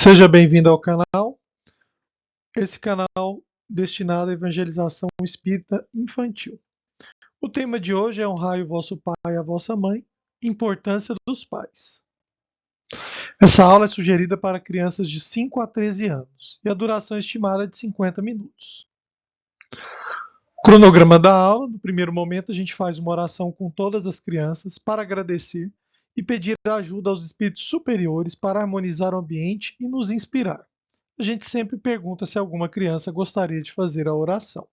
Seja bem-vindo ao canal. Esse canal destinado à evangelização espírita infantil. O tema de hoje é honrai o vosso pai e a vossa mãe, importância dos pais. Essa aula é sugerida para crianças de 5 a 13 anos e a duração estimada é de 50 minutos. Cronograma da aula: no primeiro momento a gente faz uma oração com todas as crianças para agradecer e pedir ajuda aos espíritos superiores para harmonizar o ambiente e nos inspirar. A gente sempre pergunta se alguma criança gostaria de fazer a oração.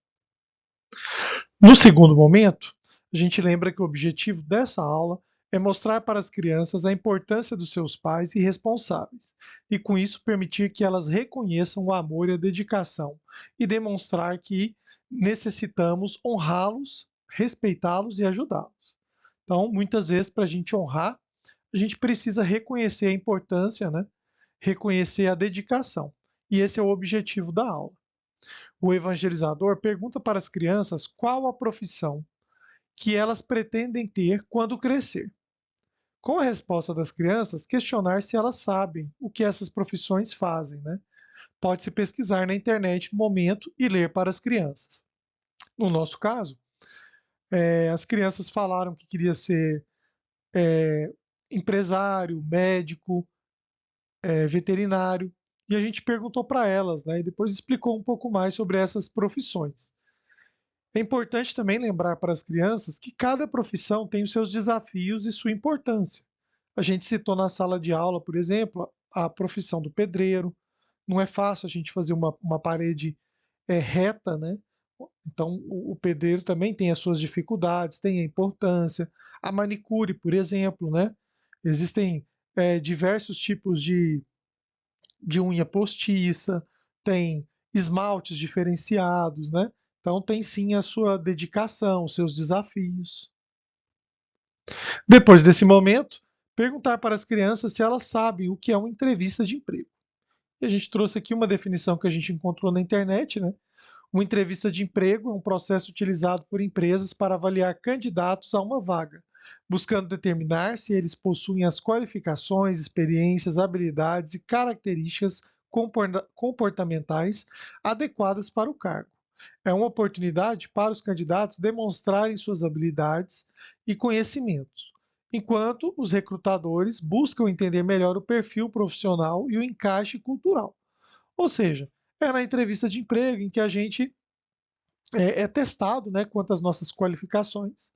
No segundo momento, a gente lembra que o objetivo dessa aula é mostrar para as crianças a importância dos seus pais e responsáveis, e com isso permitir que elas reconheçam o amor e a dedicação, e demonstrar que necessitamos honrá-los, respeitá-los e ajudá-los. Então, muitas vezes, para a gente honrar, a gente precisa reconhecer a importância, né? Reconhecer a dedicação. E esse é o objetivo da aula. O evangelizador pergunta para as crianças qual a profissão que elas pretendem ter quando crescer. Com a resposta das crianças, questionar se elas sabem o que essas profissões fazem, né? Pode-se pesquisar na internet no momento e ler para as crianças. No nosso caso, as crianças falaram que queria ser empresário, médico, veterinário, e a gente perguntou para elas, né, e depois explicou um pouco mais sobre essas profissões. É importante também lembrar para as crianças que cada profissão tem os seus desafios e sua importância. A gente citou na sala de aula, por exemplo, a profissão do pedreiro. Não é fácil a gente fazer uma parede reta, né? Então, o pedreiro também tem as suas dificuldades, tem a importância. A manicure, por exemplo, né? Existem diversos tipos de unha postiça, tem esmaltes diferenciados, né? Então tem sim a sua dedicação, os seus desafios. Depois desse momento, perguntar para as crianças se elas sabem o que é uma entrevista de emprego. E a gente trouxe aqui uma definição que a gente encontrou na internet, né? Uma entrevista de emprego é um processo utilizado por empresas para avaliar candidatos a uma vaga, buscando determinar se eles possuem as qualificações, experiências, habilidades e características comportamentais adequadas para o cargo. É uma oportunidade para os candidatos demonstrarem suas habilidades e conhecimentos, enquanto os recrutadores buscam entender melhor o perfil profissional e o encaixe cultural. Ou seja, é na entrevista de emprego em que a gente é testado, né, quanto às nossas qualificações,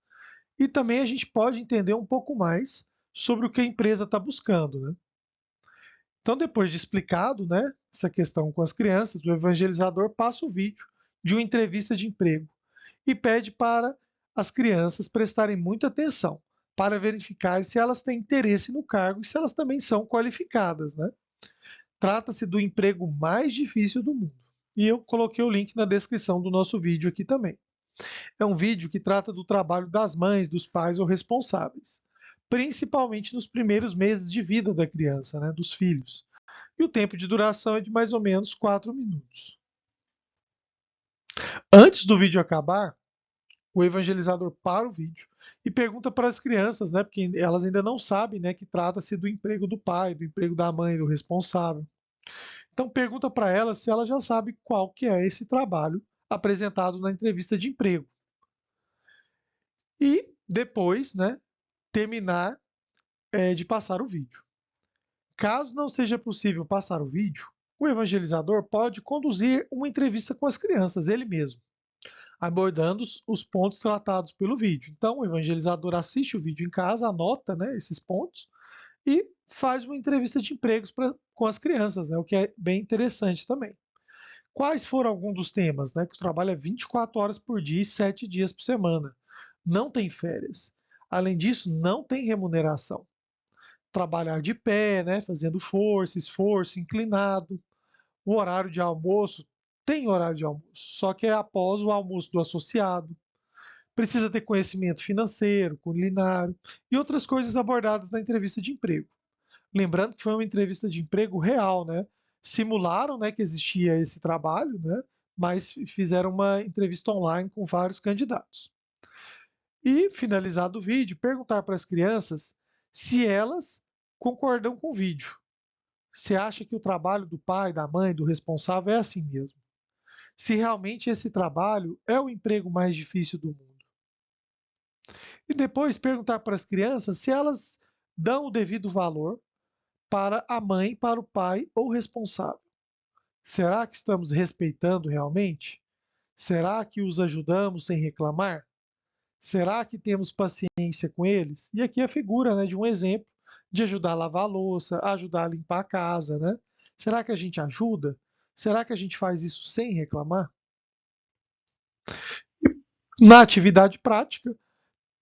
e também a gente pode entender um pouco mais sobre o que a empresa está buscando, né? Então, depois de explicado, né, essa questão com as crianças, o evangelizador passa o vídeo de uma entrevista de emprego e pede para as crianças prestarem muita atenção para verificar se elas têm interesse no cargo e se elas também são qualificadas, né? Trata-se do emprego mais difícil do mundo. E eu coloquei o link na descrição do nosso vídeo aqui também. É um vídeo que trata do trabalho das mães, dos pais ou responsáveis, principalmente nos primeiros meses de vida da criança, né, dos filhos. E o tempo de duração é de mais ou menos 4 minutos. Antes do vídeo acabar, o evangelizador para o vídeo e pergunta para as crianças, né, porque elas ainda não sabem, né, que trata-se do emprego do pai, do emprego da mãe, do responsável. Então pergunta para elas se ela já sabe qual que é esse trabalho apresentado na entrevista de emprego. E depois, né, terminar de passar o vídeo. Caso não seja possível passar o vídeo, o evangelizador pode conduzir uma entrevista com as crianças, ele mesmo, abordando os pontos tratados pelo vídeo. Então, o evangelizador assiste o vídeo em casa, anota, né, esses pontos e faz uma entrevista de empregos com as crianças, né, o que é bem interessante também. Quais foram alguns dos temas? Né, que o trabalho é 24 horas por dia e 7 dias por semana. Não tem férias. Além disso, não tem remuneração. Trabalhar de pé, né, fazendo força, esforço, inclinado. O horário de almoço tem horário de almoço, só que é após o almoço do associado. Precisa ter conhecimento financeiro, culinário e outras coisas abordadas na entrevista de emprego. Lembrando que foi uma entrevista de emprego real, né? Simularam, né, que existia esse trabalho, né? Mas fizeram uma entrevista online com vários candidatos. E, finalizado o vídeo, perguntar para as crianças se elas concordam com o vídeo. Você acha que o trabalho do pai, da mãe, do responsável é assim mesmo? Se realmente esse trabalho é o emprego mais difícil do mundo? E depois perguntar para as crianças se elas dão o devido valor para a mãe, para o pai ou responsável. Será que estamos respeitando realmente? Será que os ajudamos sem reclamar? Será que temos paciência com eles? E aqui a figura, né, de um exemplo de ajudar a lavar a louça, ajudar a limpar a casa, né? Será que a gente ajuda? Será que a gente faz isso sem reclamar? Na atividade prática,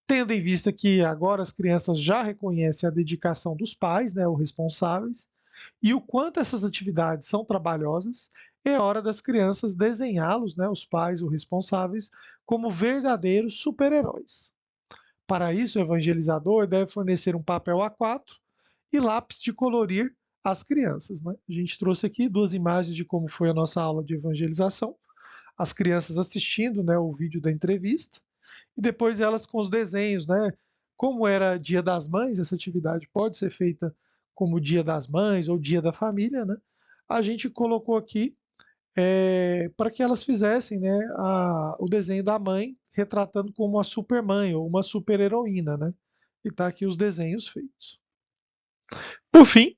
tendo em vista que agora as crianças já reconhecem a dedicação dos pais, né, os responsáveis, e o quanto essas atividades são trabalhosas, é hora das crianças desenhá-los, né, os pais, os responsáveis, como verdadeiros super-heróis. Para isso, o evangelizador deve fornecer um papel A4 e lápis de colorir às crianças. Né? A gente trouxe aqui duas imagens de como foi a nossa aula de evangelização, as crianças assistindo, né, o vídeo da entrevista, e depois elas com os desenhos, né? Como era Dia das Mães, essa atividade pode ser feita como Dia das Mães ou Dia da Família, né? A gente colocou aqui para que elas fizessem, né, o desenho da mãe retratando como uma supermãe ou uma super-heroína, né? E está aqui os desenhos feitos. Por fim,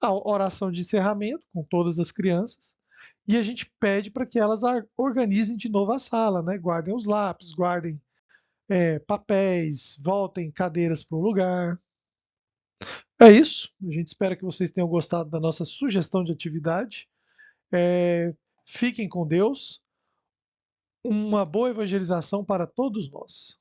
a oração de encerramento com todas as crianças. E a gente pede para que elas organizem de novo a sala, né? Guardem os lápis, guardem papéis, voltem cadeiras para o lugar. É isso. A gente espera que vocês tenham gostado da nossa sugestão de atividade. Fiquem com Deus. Uma boa evangelização para todos nós.